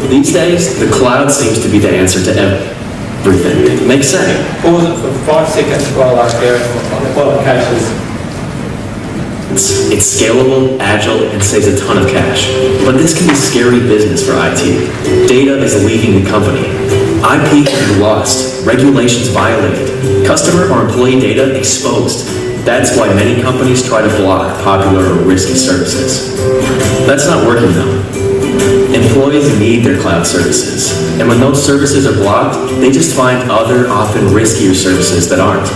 These days, the cloud seems to be the answer to everything. Makes sense. Pause it for 5 seconds while I share what the case is. It's scalable, agile, and saves a ton of cash. But this can be scary business for IT. Data is leaving the company. IP can be lost, regulations violated, customer or employee data exposed. That's why many companies try to block popular or risky services. That's not working though. Employees need their cloud services, and when those services are blocked, they just find other, often riskier services that aren't.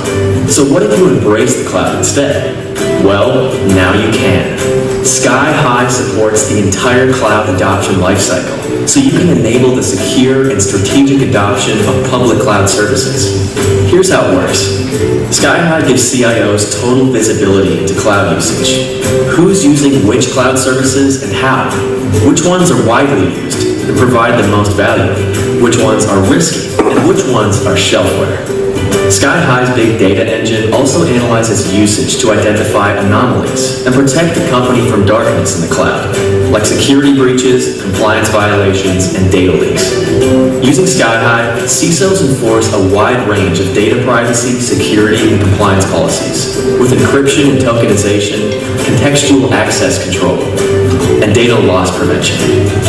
So what if you embrace the cloud instead? Well, now you can. SkyHigh supports the entire cloud adoption lifecycle, so you can enable the secure and strategic adoption of public cloud services. Here's how it works. SkyHigh gives CIOs total visibility into cloud usage. Who's using which cloud services and how? Which ones are widely used and provide the most value? Which ones are risky? And which ones are shelfware? SkyHigh's big data engine also analyzes usage to identify anomalies and protect the company from darkness in the cloud, like security breaches, compliance violations, and data leaks. Using SkyHigh, CISOs enforce a wide range of data privacy, security, and compliance policies, with encryption and tokenization, contextual access control, and data loss prevention.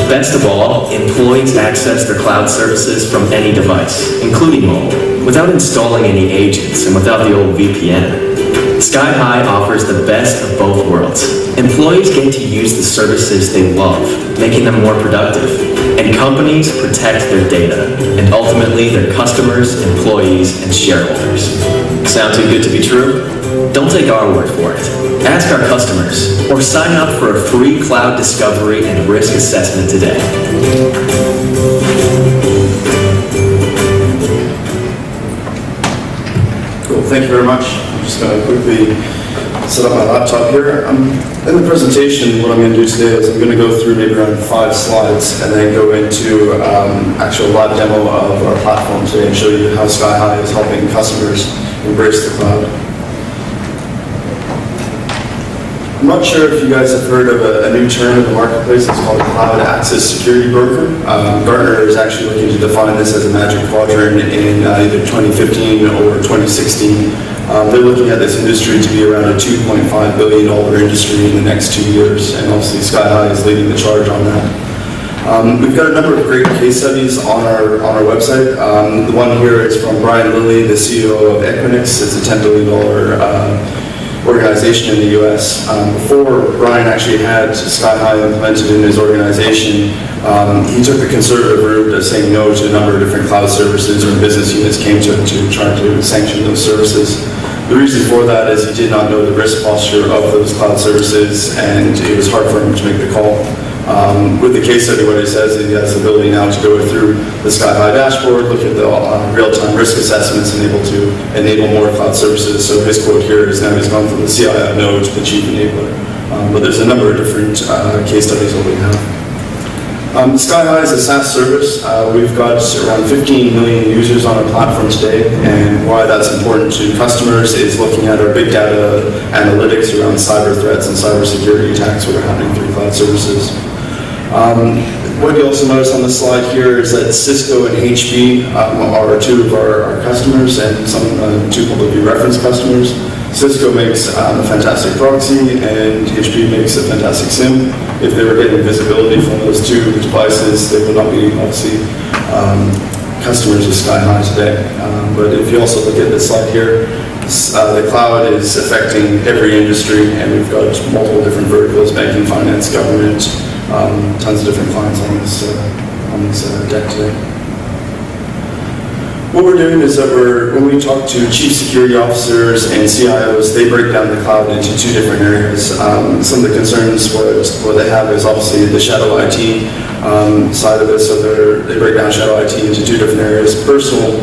Best of all, employees access their cloud services from any device, including mobile, without installing any agents and without the old VPN. SkyHigh offers the best of both worlds. Employees get to use the services they love, making them more productive. And companies protect their data, and ultimately their customers, employees, and shareholders. Sound too good to be true? Don't take our word for it. Ask our customers, or sign up for a free cloud discovery and risk assessment today. Cool, thank you very much. I'm just going to quickly set up my laptop here. In the presentation, what I'm going to do today is I'm going to go through maybe around 5 slides and then go into actual live demo of our platform today and show you how SkyHigh is helping customers embrace the cloud. I'm not sure if you guys have heard of a new term in the marketplace. It's called Cloud Access Security Broker. Gartner is actually looking to define this as a magic quadrant in either 2015 or 2016. They're looking at this industry to be around a $2.5 billion industry in the next 2 years, and obviously SkyHigh is leading the charge on that. We've got a number of great case studies on our website. The one here is from Brian Lilly, the CEO of Equinix. It's a $10 billion organization in the US. Before Brian actually had SkyHigh implemented in his organization, he took the conservative route of saying no to a number of different cloud services, or business units came to him to try to sanction those services. The reason for that is he did not know the risk posture of those cloud services, and it was hard for him to make the call. With the case study, what he says is he has the ability now to go through the SkyHigh dashboard, look at the real-time risk assessments, and able to enable more cloud services. So his quote here is now he's gone from the CIO node to the chief enabler. But there's a number of different case studies that we have. SkyHigh is a SaaS service. We've got around 15 million users on our platform today, and why that's important to customers is looking at our big data analytics around cyber threats and cybersecurity attacks that are happening through cloud services. What you also notice on the slide here is that Cisco and HP are two of our customers, and some two publicly referenced customers. Cisco makes a fantastic proxy, and HP makes a fantastic SIM. If they were getting visibility from those two devices, they would not be obviously customers of SkyHigh today. But if you also look at this slide here, the cloud is affecting every industry, and we've got multiple different verticals: banking, finance, government, tons of different clients on this deck today. What we're doing is that when we talk to chief security officers and CIOs, they break down the cloud into 2 different areas. Some of the concerns what they have is obviously the shadow IT side of it. So they break down shadow IT into 2 different areas. Personal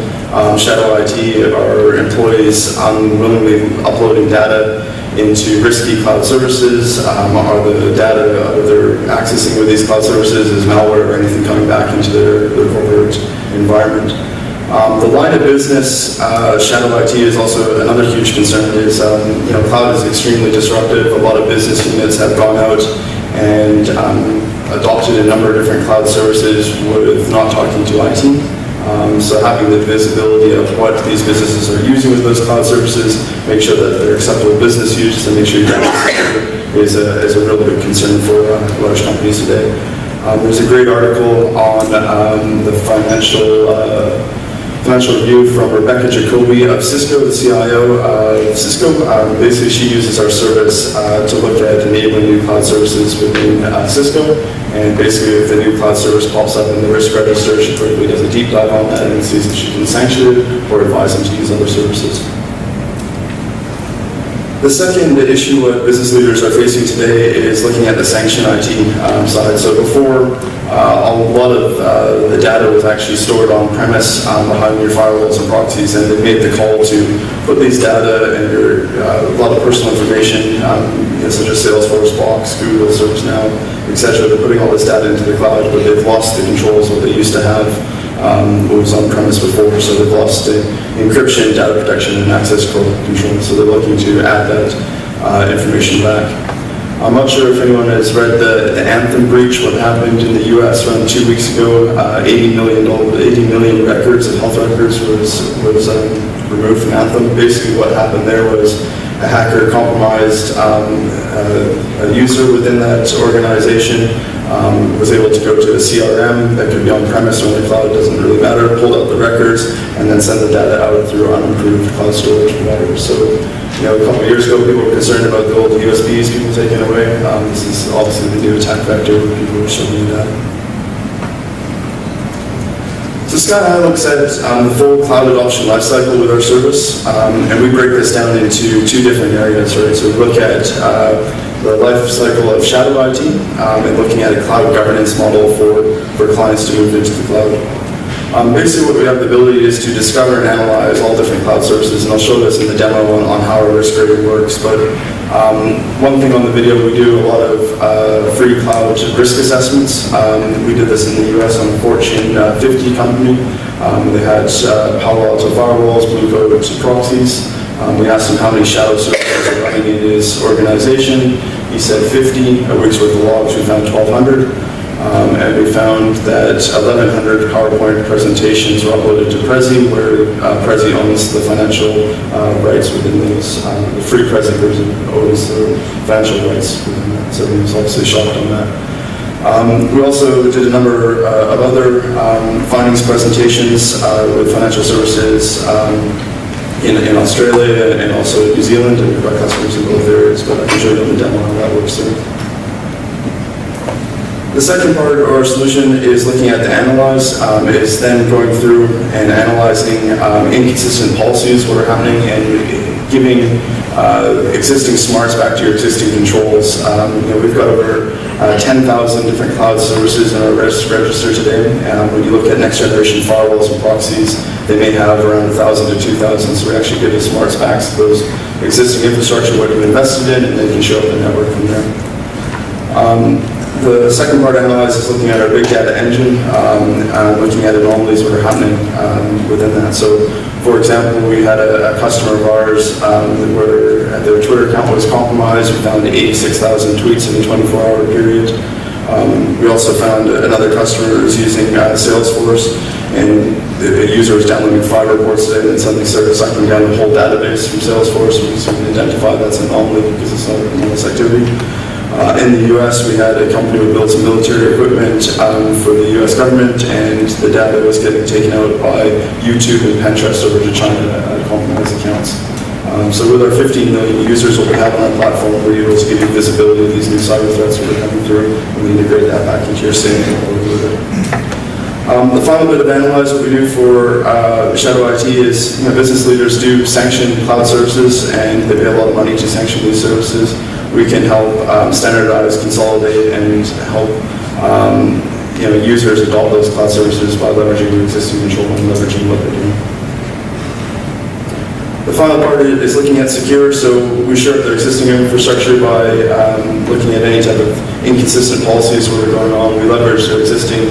shadow IT are employees unwillingly uploading data into risky cloud services. Are the data they're accessing with these cloud services is malware or anything coming back into their corporate environment. The line of business, shadow IT is also another huge concern. Is cloud is extremely disruptive. A lot of business units have gone out and adopted a number of different cloud services with not talking to IT. So having the visibility of what these businesses are using with those cloud services, make sure that they're acceptable business use, and make sure you're is a real big concern for large companies today. There's a great article on the financial review from Rebecca Jacoby of Cisco, the CIO of Cisco. Basically, she uses our service to look at enabling new cloud services within Cisco. And basically, if a new cloud service pops up in the risk register, she quickly does a deep dive on that and sees if she can sanction it or advise them to use other services. The second issue what business leaders are facing today is looking at the sanction IT side. So before, a lot of the data was actually stored on premise behind your firewalls and proxies, and they made the call to put these data and a lot of personal information, such as Salesforce, Box, Google, ServiceNow, etc. They're putting all this data into the cloud, but they've lost the controls what they used to have. What was on premise before, so they've lost the encryption, data protection, and access control. So they're looking to add that information back. I'm not sure if anyone has read the Anthem breach, what happened in the US around 2 weeks ago. 80 million records of health records was removed from Anthem. Basically what happened there was a hacker compromised a user within that organization, was able to go to a CRM that could be on premise or in the cloud, doesn't really matter, pulled out the records, and then send the data out through unimproved cloud storage providers. So, a couple of years ago, people were concerned about the old USBs people taking away. This is obviously the new attack vector where people are struggling with that. So SkyHigh looks at the full cloud adoption lifecycle with our service, and we break this down into two different areas, right? So we look at the life cycle of shadow IT, and looking at a cloud governance model for clients to move into the cloud. Basically what we have the ability is to discover and analyze all different cloud services, and I'll show this in the demo on how our risk rating works. But one thing on the video, we do a lot of free cloud risk assessments. We did this in the US on a Fortune 50 company. They had Palo Alto firewalls, Blue Coat proxies. We asked him how many shadow services are running in his organization. He said 50. A week's worth of logs, we found 1,200. And we found that 1,100 PowerPoint presentations were uploaded to Prezi, where Prezi owns the financial rights within those. The free Prezi version owns the financial rights within that. So he was obviously shocked on that. We also did a number of other findings presentations with financial services in Australia and also New Zealand, and we've got customers in both areas, but I can show you on the demo how that works there. The second part of our solution is looking at the analyze. It's then going through and analyzing inconsistent policies, what are happening, and giving existing smarts back to your existing controls. We've got over 10,000 different cloud services in our register today. When you look at next generation firewalls and proxies, they may have around 1,000 to 2,000. So we actually give the smarts back to those existing infrastructure, what you've invested in, and they can show up the network from there. The second part of Analyze is looking at our big data engine, looking at anomalies that are happening within that. So, for example, we had a customer of ours where their Twitter account was compromised. We found 86,000 tweets in a 24-hour period. We also found another customer who was using Salesforce, and the user was downloading 5 reports a day, and suddenly started sucking down the whole database from Salesforce. We can identify that's an anomaly because it's not a anomalous activity. In the US, we had a company who built some military equipment for the US government, and the data was getting taken out by YouTube and Pinterest over to China to compromise accounts. So with our 15 million users, what we have on our platform, we're able to give you visibility of these new cyber threats that are coming through, and we integrate that back into your SIEM. The final bit of Analyze, what we do for Shadow IT is, business leaders do sanction cloud services, and they pay a lot of money to sanction these services. We can help standardize, consolidate, and help users adopt those cloud services by leveraging their existing control and leveraging what they're doing. The final part is looking at secure. So we shore up their existing infrastructure by looking at any type of inconsistent policies that are going on. We leverage their existing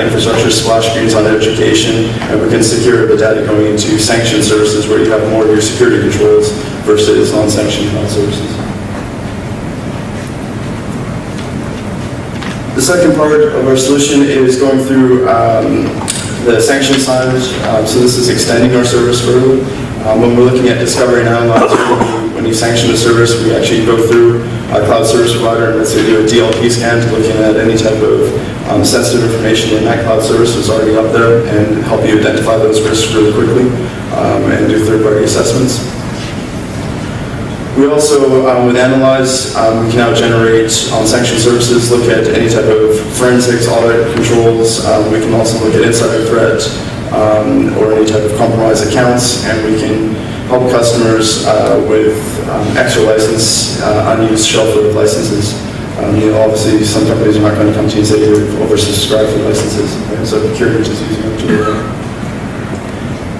infrastructure splash screens on education, and we can secure the data going into sanctioned services where you have more of your security controls versus non-sanctioned cloud services. The second part of our solution is going through the sanction signage. So this is extending our service further. When we're looking at discovery and analyze, when you sanction a service, we actually go through a cloud service provider and let's say do a DLP scan to looking at any type of sensitive information in that cloud service is already up there and help you identify those risks really quickly and do third-party assessments. We also, with Analyze, we can now generate on sanction services, look at any type of forensics, audit controls. We can also look at insider threat or any type of compromised accounts, and we can help customers with extra license, unused shelf-live licenses. Obviously, some companies are not going to come to you and say you're oversubscribed for licenses, right? So Procurement is using it to do that.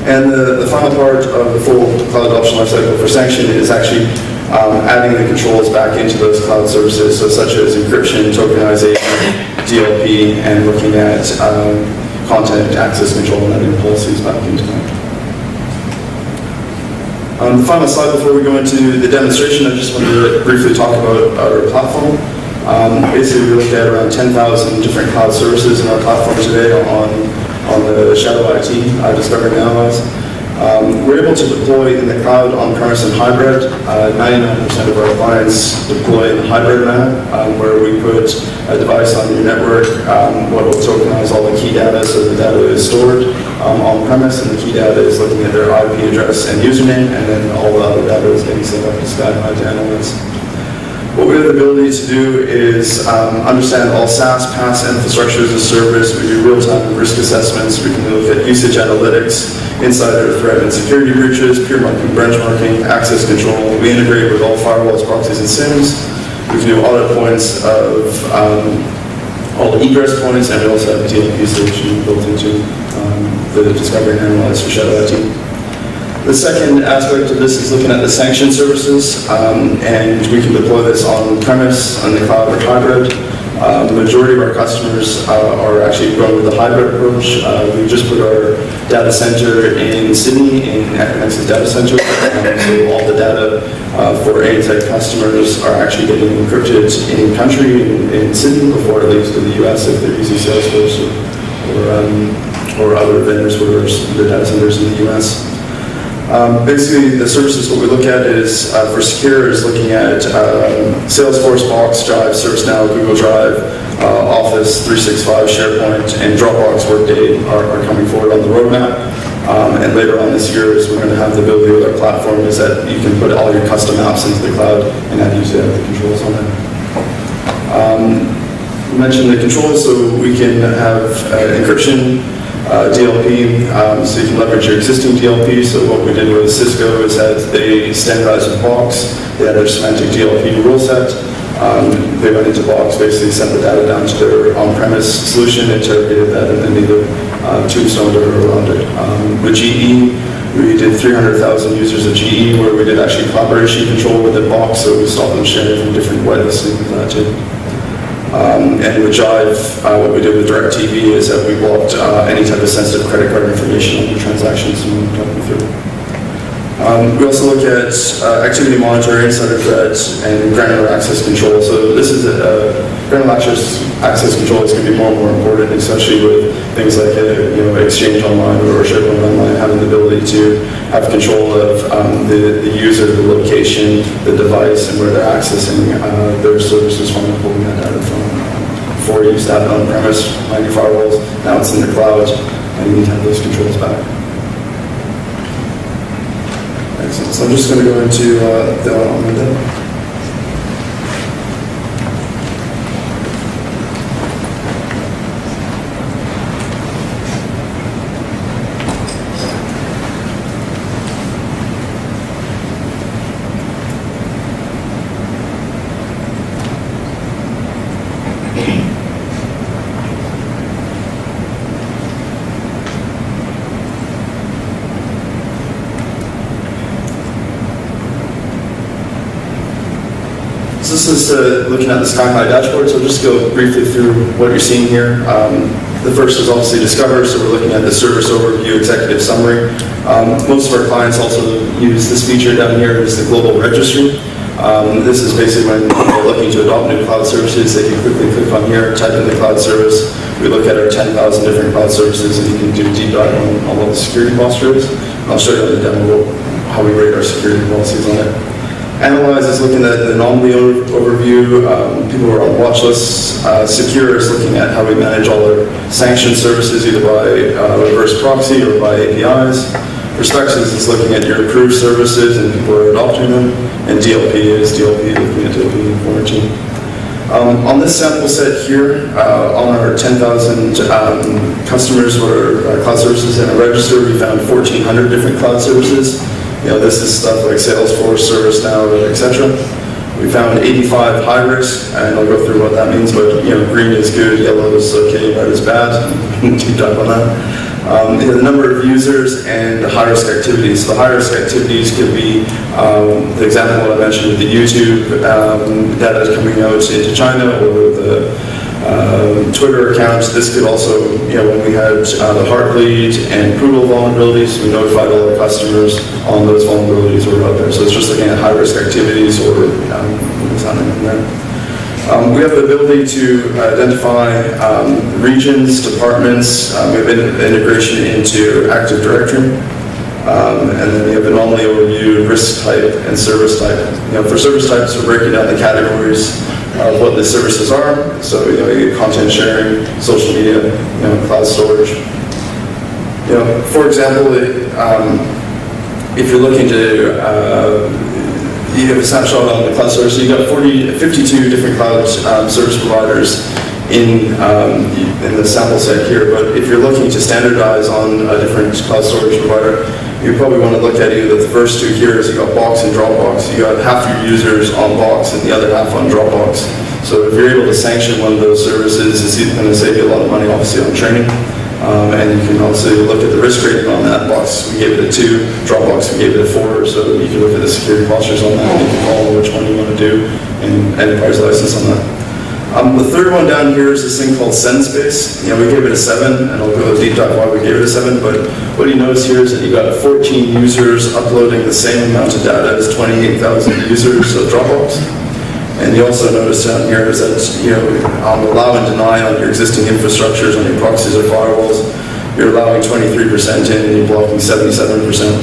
And the final part of the full cloud adoption lifecycle for sanction is actually adding the controls back into those cloud services, so such as encryption, tokenization, DLP, and looking at content access control and adding policies back into that. The final slide before we go into the demonstration, I just wanted to briefly talk about our platform. Basically, we looked at around 10,000 different cloud services in our platform today on the Shadow IT, Discover and Analyze. We're able to deploy in the cloud, on-premise, and hybrid. 99% of our clients deploy in hybrid manner, where we put a device on your network, what will tokenize all the key data, so the data is stored on-premise, and the key data is looking at their IP address and username, and then all the other data is getting sent up to SkyHigh to analyze. What we have the ability to do is understand all SaaS, PaaS infrastructure as a service. We do real-time risk assessments. We can look at usage analytics, insider threat and security breaches, peer marking, benchmarking, access control. We integrate with all firewalls, proxies, and SIEMs. We can do audit points of all the egress points, and we also have a DLP solution built into the Discovery and Analyze for Shadow IT. The second aspect of this is looking at the sanction services, and we can deploy this on-premise, on the cloud, or hybrid. The majority of our customers are actually going with the hybrid approach. We just put our data center in Sydney, in Equinix's data center, so all the data for ANZ customers are actually getting encrypted in country, in Sydney, before it leaves to the US if they're using Salesforce or other vendors for the data centers in the US. Basically, the services what we look at is, for secure, is looking at Salesforce, Box, Drive, ServiceNow, Google Drive, Office 365, SharePoint, and Dropbox Workday are coming forward on the roadmap. And later on this year is we're going to have the ability with our platform is that you can put all your custom apps into the cloud and have you have the controls on that. We mentioned the controls, so we can have encryption, DLP, so you can leverage your existing DLP. So what we did with Cisco is that they standardized with Box. They had their semantic DLP rule set. They went into Box, basically sent the data down to their on-premise solution, interrogated that, and then either tombstoned or around it. With GE, we did 300,000 users of GE, where we did actually collaboration control with the Box, so we stopped them sharing from different whitelisting with that too. And with Jive, what we did with DirecTV is that we blocked any type of sensitive credit card information on the transactions and we talked them through. We also look at activity monitoring, insider threat, and granular access control. So this is granular access control is going to be more and more important, especially with things like Exchange Online or SharePoint Online, having the ability to have control of the user, the location, the device, and where they're accessing their services from and pulling that data from. Before you used to have it on-premise, behind your firewalls, now it's in the cloud, and you need to have those controls back. Excellent. So I'm just going to go into the online demo. This is looking at the SkyHigh dashboard, so I'll just go briefly through what you're seeing here. The first is obviously Discover, so we're looking at the service overview, executive summary. Most of our clients also use this feature down here, is the global registry. This is basically when people are looking to adopt new cloud services, they can quickly click on here, type in the cloud service. We look at our 10,000 different cloud services, and you can do a deep dive on what the security posture is. I'll show you on the demo how we rate our security policies on it. Analyze is looking at the anomaly overview, people who are on watch lists. Secure is looking at how we manage all our sanctioned services, either by reverse proxy or by APIs. Perspectives is looking at your approved services and people are adopting them. And DLP is looking at DLP and quarantine. On this sample set here, on our 10,000 customers or cloud services in a register, we found 1,400 different cloud services. This is stuff like Salesforce, ServiceNow, etc. We found 85 high risk, and I'll go through what that means, but green is good, yellow is okay, red is bad. Deep dive on that. The number of users and the high-risk activities. So the high-risk activities could be the example I mentioned with the YouTube data coming out into China, or the Twitter accounts. This could also, when we had the Heartbleed and Poodle vulnerabilities, we notified all our customers on those vulnerabilities that were out there. So it's just looking at high-risk activities or what's happening there. We have the ability to identify regions, departments. We have integration into Active Directory. And then we have anomaly overview, risk type, and service type. For service types, we're breaking down the categories of what the services are. So, you get content sharing, social media, cloud storage. For example, if you're looking to you have a snapshot on the cloud service. So you got 52 different cloud service providers in the sample set here. But if you're looking to standardize on a different cloud storage provider, you probably want to look at either the first two here is you got Box and Dropbox. You got half your users on Box and the other half on Dropbox. So if you're able to sanction one of those services, it's going to save you a lot of money, obviously, on training. And you can also look at the risk rating on that. Box, we gave it a 2. Dropbox, we gave it a 4. So you can look at the security postures on that, and you can follow which one you want to do, and enterprise license on that. The third one down here is this thing called SendSpace. We gave it a 7, and I'll go a deep dive why we gave it a 7. But what you notice here is that you got 14 users uploading the same amount of data as 28,000 users of Dropbox. And you also notice down here is that, on allow and deny on your existing infrastructures, on your proxies or firewalls, you're allowing 23% in and you're blocking 77%.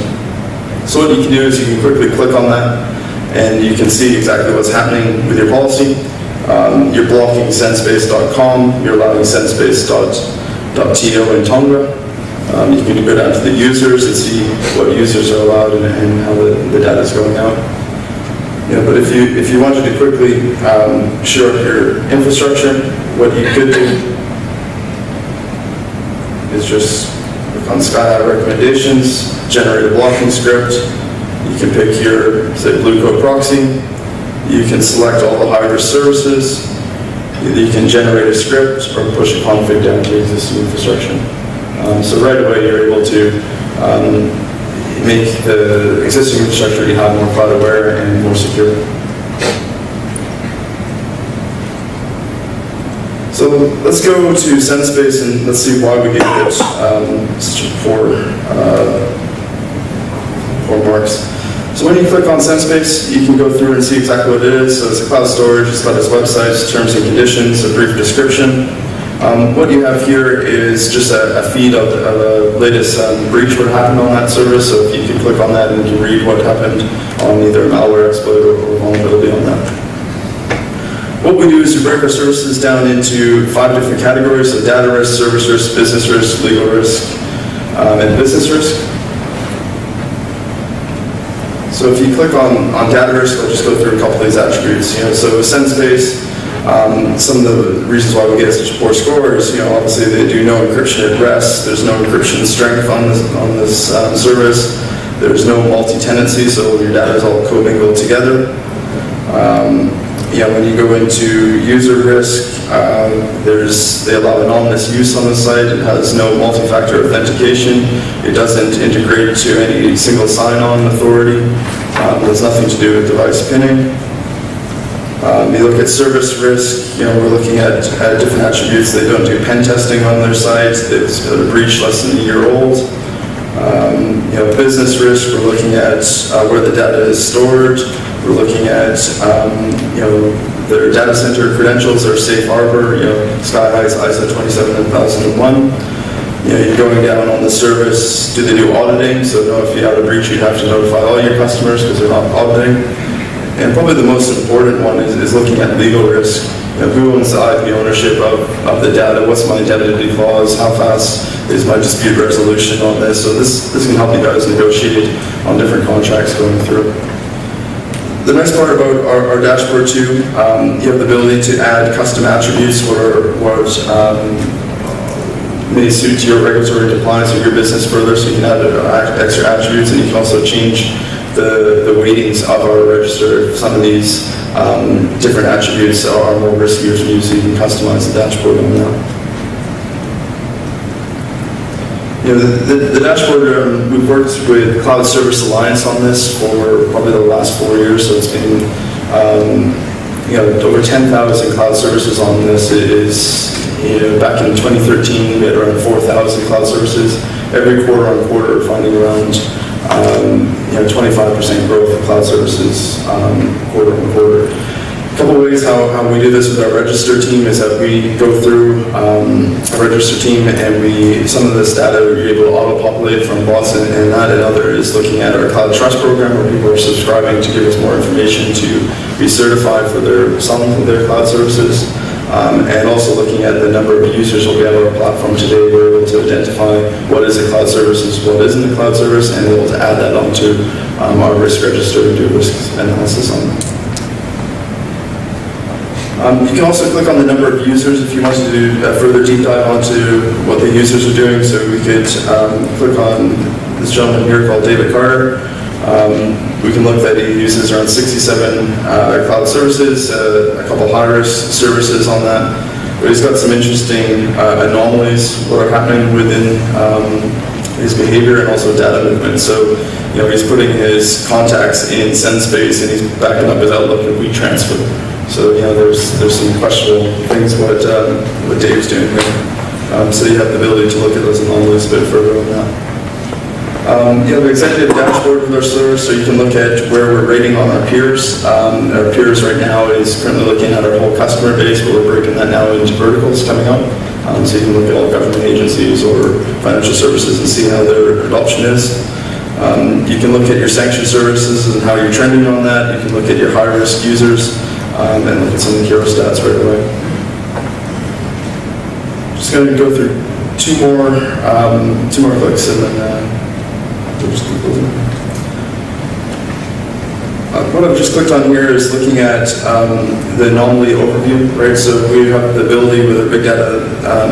So what you can do is you can quickly click on that and you can see exactly what's happening with your policy. You're blocking sendspace.com, you're allowing sendspace.to and Tonga. You can go down to the users and see what users are allowed and how the data is going out. But if you wanted to quickly shore up your infrastructure, what you could do is just click on SkyHigh recommendations, generate a blocking script. You can pick your, say, Blue Coat proxy. You can select all the high-risk services. Either you can generate a script or push a config down to your existing infrastructure. So right away you're able to make the existing infrastructure you have more cloud aware and more secure. So let's go to SendSpace and let's see why we gave it such a poor marks. So when you click on SendSpace, you can go through and see exactly what it is. So it's a cloud storage, it's got its website, terms and conditions, a brief description. What you have here is just a feed of the latest breach what happened on that service. So if you can click on that and you can read what happened on either a malware exploit or vulnerability on that. What we do is we break our services down into 5 different categories. So data risk, service risk, business risk, legal risk, and business risk. So if you click on data risk, I'll just go through a couple of these attributes. So SendSpace, some of the reasons why we get such a poor score is, obviously they do no encryption at rest. There's no encryption strength on this service. There's no multi-tenancy, so your data is all commingled together. When you go into user risk, they allow anonymous use on the site. It has no multi-factor authentication. It doesn't integrate to any single sign-on authority. It has nothing to do with device pinning. You look at service risk, we're looking at different attributes. They don't do pen testing on their site. They've got a breach less than a year old. Business risk, we're looking at where the data is stored. We're looking at, their data center credentials, their safe harbor, SkyHigh's ISO 27001. You're going down on the service, do they do auditing? So if you have a breach, you'd have to notify all your customers because they're not auditing. And probably the most important one is looking at legal risk. Who owns the IP ownership of the data? What's my indemnity clause? How fast is my dispute resolution on this? So this can help you guys negotiate on different contracts going through. The nice part about our dashboard too, you have the ability to add custom attributes what may suit your regulatory compliance or your business further, so you can add extra attributes, and you can also change the weightings of our register. Some of these different attributes are more riskier to use, so you can customize the dashboard on that. The dashboard, we've worked with Cloud Service Alliance on this for probably the last 4 years, so it's been over 10,000 cloud services on this. It is, back in 2013, we had around 4,000 cloud services. Every quarter on quarter, we're finding around 25% growth in cloud services quarter on quarter. A couple ways how we do this with our register team is that we go through our register team, and some of this data we're able to auto-populate from bots and that, and other is looking at our Cloud Trust program, where people are subscribing to give us more information to be certified for some of their cloud services. And also looking at the number of users we have on our platform today. We're able to identify what is a cloud service, what isn't a cloud service, and able to add that onto our risk register and do risk analysis on that. You can also click on the number of users if you want to do a further deep dive onto what the users are doing. So we could click on this gentleman here called David Carter. We can look that he uses around 67 cloud services, a couple high-risk services on that. But he's got some interesting anomalies what are happening within his behavior and also data movement. So, he's putting his contacts in SendSpace, and he's backing up his Outlook and WeTransfer. So, there's some questionable things what Dave's doing here. So you have the ability to look at those anomalies a bit further on that. The executive dashboard with our service, so you can look at where we're rating on our peers. Our peers right now is currently looking at our whole customer base, but we're breaking that now into verticals coming up. So you can look at all government agencies or financial services and see how their adoption is. You can look at your sanctioned services and how you're trending on that. You can look at your high-risk users and look at some of the hero stats right away. Just going to go through two more clicks, and then what I've just clicked on here is looking at the anomaly overview, right? So we have the ability with a big data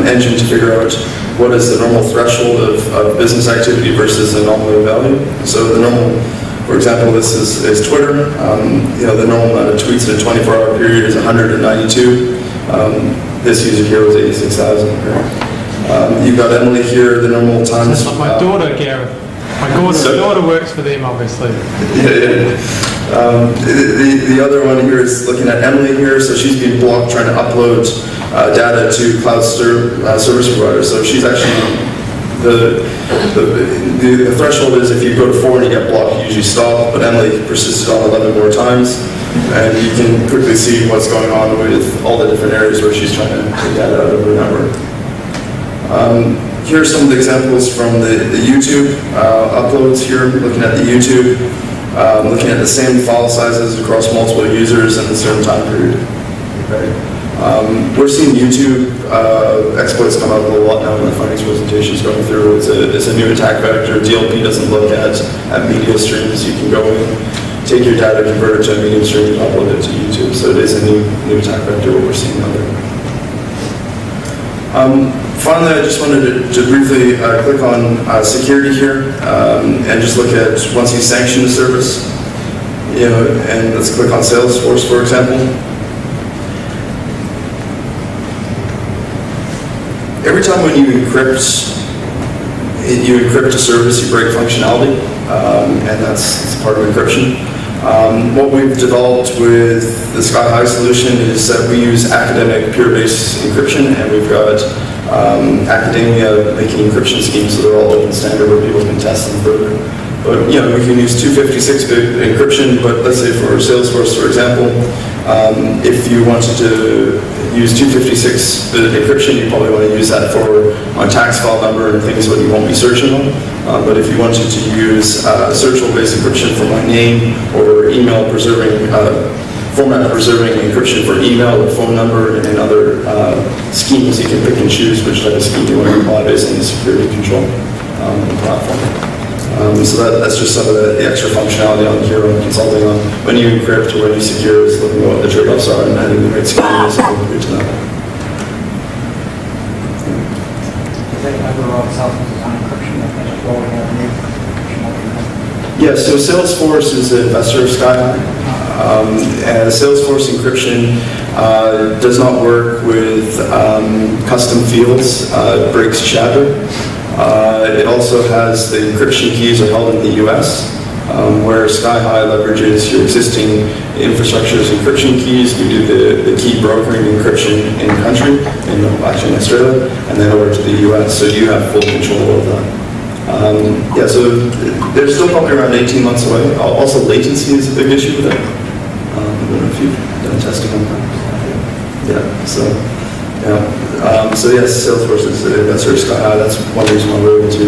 engine to figure out what is the normal threshold of business activity versus the anomaly value. So the normal, for example, this is Twitter. The normal amount of tweets in a 24-hour period is 192. This user here was 86,000. Right? You've got Emily here, the normal times. That's my daughter, Gareth. My daughter works for them, obviously. Yeah. The other one here is looking at Emily here. So she's being blocked trying to upload data to cloud service providers. So she's actually, the threshold is if you go to 4 and you get blocked, you usually stop. But Emily persisted on 11 more times. And you can quickly see what's going on with all the different areas where she's trying to take data out of her network. Here are some of the examples from the YouTube uploads here, looking at the YouTube, looking at the same file sizes across multiple users in a certain time period. Okay. We're seeing YouTube exploits come up a lot now in the finance presentations going through. It's a new attack vector. DLP doesn't look at media streams. You can go in, take your data, convert it to a media stream, and upload it to YouTube. So it is a new attack vector, what we're seeing out there. Finally, I just wanted to briefly click on security here and just look at once you sanction a service, and let's click on Salesforce, for example. Every time when you encrypt a service, you break functionality, and that's part of encryption. What we've developed with the SkyHigh solution is that we use academic peer-based encryption, and we've got academia making encryption schemes, so they're all open standard where people can test them further. But you know, we can use 256-bit encryption, but let's say for Salesforce, for example, if you wanted to use 256-bit encryption, you probably want to use that for a tax file number and things that you won't be searching on. But if you wanted to use searchable-based encryption for my name or email preserving, format preserving encryption for email or phone number and other schemes, you can pick and choose which type of scheme you want to apply based on the security control platform. So that's just some of the extra functionality on here on consulting on when you encrypt or when you secure is looking at what the trade-offs are and adding the right scheme is good to know. Yeah, so Salesforce is an investor of SkyHigh. And Salesforce encryption does not work with custom fields, breaks shatter. It also has the encryption keys are held in the US, where SkyHigh leverages your existing infrastructure's encryption keys. We do the key brokering encryption in country, actually in Australia, and then over to the US, so you have full control of that. Yeah, so they're still probably around 18 months away. Also, latency is a big issue with it. I don't know if you've done testing on that. Yeah, so, yeah. So yes, Salesforce is an investor of SkyHigh. That's one reason why we're able to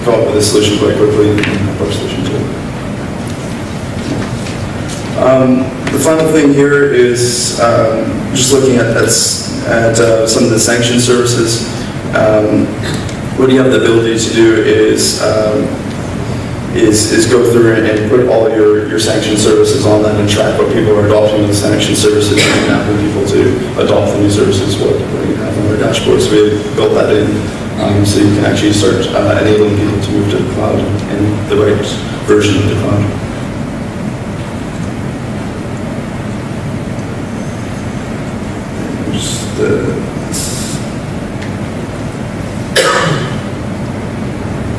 come up with a solution quite quickly and help our solution too. The final thing here is just looking at some of the sanction services. What you have the ability to do is go through and put all your sanction services on that and track what people are adopting with the sanction services and enabling people to adopt the new services, what you have on their dashboard. So we built that in so you can actually start enabling people to move to the cloud and the right version of the cloud.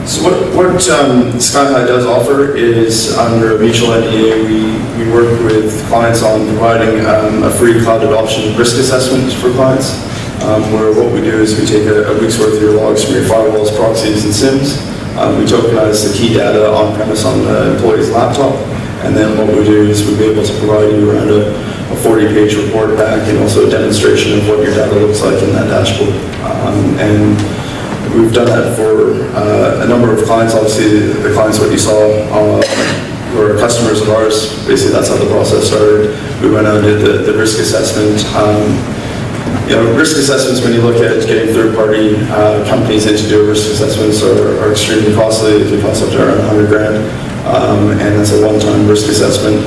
So what SkyHigh does offer is under a mutual NDA, we work with clients on providing a free cloud adoption risk assessment for clients, where what we do is we take a week's worth of your logs from your firewalls, proxies, and SIMs. We tokenize the key data on-premise on the employee's laptop, and then what we do is we'll be able to provide you around a 40-page report back and also a demonstration of what your data looks like in that dashboard. And we've done that for a number of clients. Obviously, the clients what you saw were customers of ours. Basically, that's how the process started. We went out and did the risk assessment. Risk assessments, when you look at getting third-party companies in to do risk assessments are extremely costly. They cost up to around $100,000. And that's a one-time risk assessment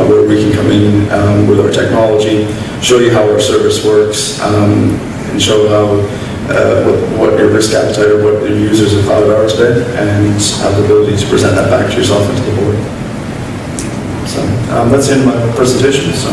where we can come in with our technology, show you how our service works, and show how what your risk appetite or what your users of cloud are today, and have the ability to present that back to yourself and to the board. So that's the end of my presentation. So.